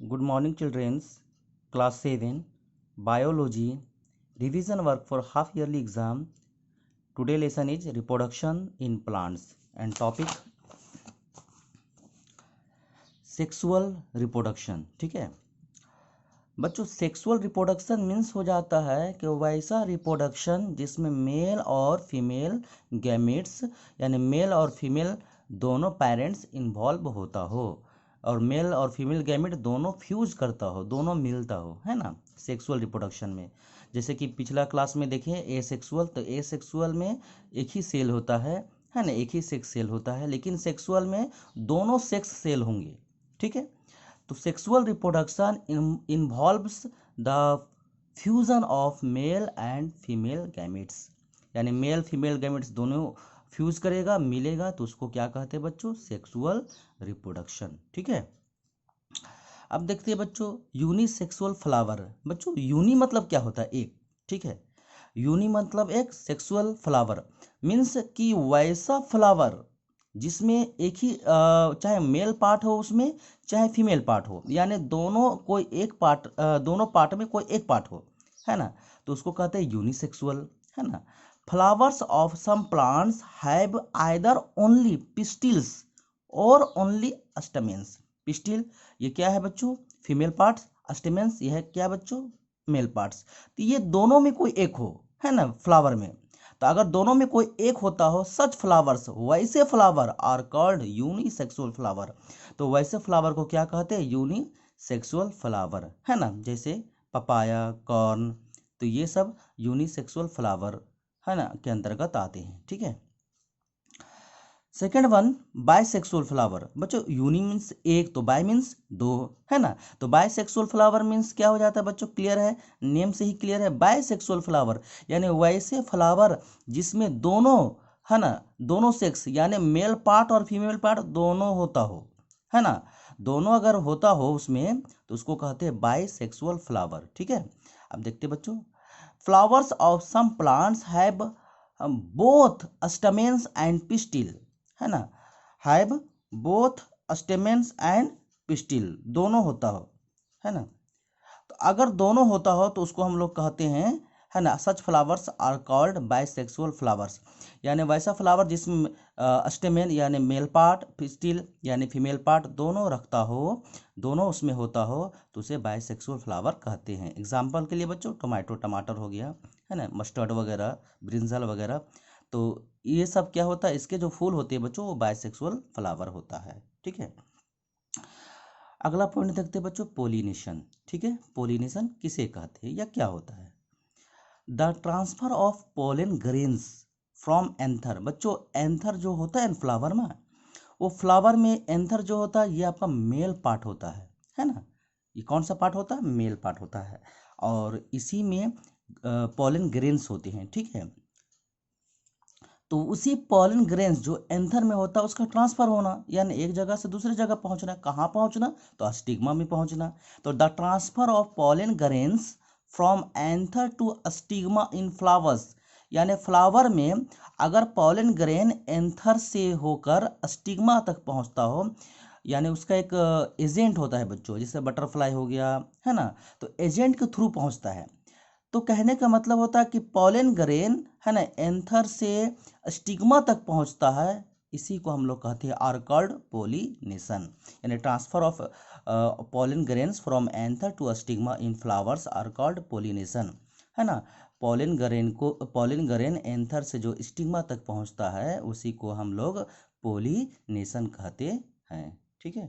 Good morning, children. Class 7 Biology Revision work for half yearly exam. Today lesson is reproduction in plants and topic sexual reproduction. ठीक है बच्चों, sexual reproduction means हो जाता है कि वैसा रिप्रोडक्शन जिसमें मेल और फीमेल गैमेट्स यानी मेल और फीमेल दोनों पेरेंट्स इन्वॉल्व होता हो और मेल और फीमेल गैमेट दोनों फ्यूज करता हो, दोनों मिलता हो, है ना। सेक्सुअल रिप्रोडक्शन में जैसे कि पिछला क्लास में देखें ए सेक्सुअल, तो ए सेक्सुअल में एक ही सेल होता है ना, एक ही सेक्स सेल होता है, लेकिन सेक्सुअल में दोनों सेक्स सेल होंगे। ठीक है, तो sexual reproduction involves the fusion of male and female gametes, यानी मेल फीमेल गैमेट्स दोनों फ्यूज करेगा, मिलेगा, तो उसको क्या कहते हैं बच्चों? Sexual reproduction. ठीक है, अब देखते हैं बच्चों यूनिसेक्सुअल फ्लावर। बच्चों यूनि मतलब क्या होता है? एक। ठीक है, यूनि मतलब एक, सेक्सुअल फ्लावर मीन्स कि वैसा फ्लावर जिसमें एक ही चाहे मेल पार्ट हो उसमें चाहे फीमेल पार्ट हो, यानी दोनों कोई एक पार्ट दोनों पार्ट में कोई एक पार्ट हो, है ना, तो उसको कहते हैं यूनिसेक्सुअल, है ना। Flowers of some plants have either only pistils और ओनली स्टेमेंस। पिस्टिल ये क्या है बच्चों? Female parts. स्टेमेंस ये है क्या बच्चों? Male parts. तो ये दोनों में कोई एक हो, है ना, फ्लावर में। तो अगर दोनों में कोई एक होता हो, सच फ्लावर्स, वैसे flower are called unisexual flower. तो वैसे फ्लावर को क्या कहते हैं? यूनिसेक्सुअल फ्लावर, है ना। जैसे पपाया, कॉर्न, तो ये सब यूनिसेक्सुअल फ्लावर, है ना, के अंतर्गत आते हैं। ठीक है, सेकेंड वन बायसेक्सुअल फ्लावर। बच्चों यूनि मीन्स एक, तो बाय मीन्स दो, है ना। तो बायसेक्सुअल फ्लावर मीन्स क्या हो जाता है बच्चों? क्लियर है, नेम से ही क्लियर है। बायसेक्सुअल फ्लावर यानी वैसे फ्लावर जिसमें दोनों, है ना, दोनों सेक्स यानी मेल पार्ट और फीमेल पार्ट दोनों होता हो, है ना। दोनों अगर होता हो उसमें तो उसको कहते हैं बायसेक्सुअल फ्लावर। ठीक है, अब देखते हैं बच्चों flowers of some plants have both stamens and pistil, है ना, have both stamens and pistil, दोनों होता हो, है ना। तो अगर दोनों होता हो तो उसको हम लोग कहते हैं, है ना, such flowers are called bisexual flowers, यानी वैसा फ्लावर जिसमें स्टेमेन यानी मेल पार्ट, पिस्टिल यानी फीमेल पार्ट दोनों रखता हो, दोनों उसमें होता हो, तो उसे बायसेक्सुअल फ्लावर कहते हैं। एग्जाम्पल के लिए बच्चों टोमेटो, टमाटर हो गया, है ना, मस्टर्ड वगैरह, ब्रिंजल वगैरह, तो ये सब क्या होता है? इसके जो फूल होते हैं बच्चों वो बायसेक्सुअल फ्लावर होता है। ठीक है, अगला पॉइंट देखते हैं बच्चों पोलिनेशन। ठीक है, पोलिनेशन किसे कहते हैं या क्या होता है? The transfer of pollen grains from anther. बच्चों एंथर जो होता है फ्लावर में, वो फ्लावर में एंथर जो होता है ये आपका मेल पार्ट होता है ना। ये कौन सा पार्ट होता है? मेल पार्ट होता है, और इसी में पोलन ग्रेन्स होते हैं। ठीक है, तो उसी पॉलन ग्रेन्स जो एंथर में होता है उसका ट्रांसफर होना, यानी एक जगह से दूसरी जगह पहुंचना। कहाँ पहुंचना? तो स्टिग्मा में पहुंचना। तो the transfer of pollen grains from anther to stigma in flowers, यानी फ्लावर में अगर पॉलन ग्रेन एंथर से होकर स्टिग्मा तक पहुंचता हो, यानी उसका एक एजेंट होता है बच्चों, जैसे बटरफ्लाई हो गया, है ना, तो एजेंट के थ्रू पहुंचता है। तो कहने का मतलब होता है कि पॉलन ग्रेन, है ना, एंथर से स्टिग्मा तक पहुंचता है, इसी को हम लोग कहते हैं आर कॉल्ड पोलिनेशन, यानी transfer of pollen grains from anther to stigma in flowers are called pollination, है ना। पॉलन ग्रेन एंथर से जो स्टिग्मा तक पहुंचता है उसी को हम लोग पोलिनेशन कहते हैं। ठीक है।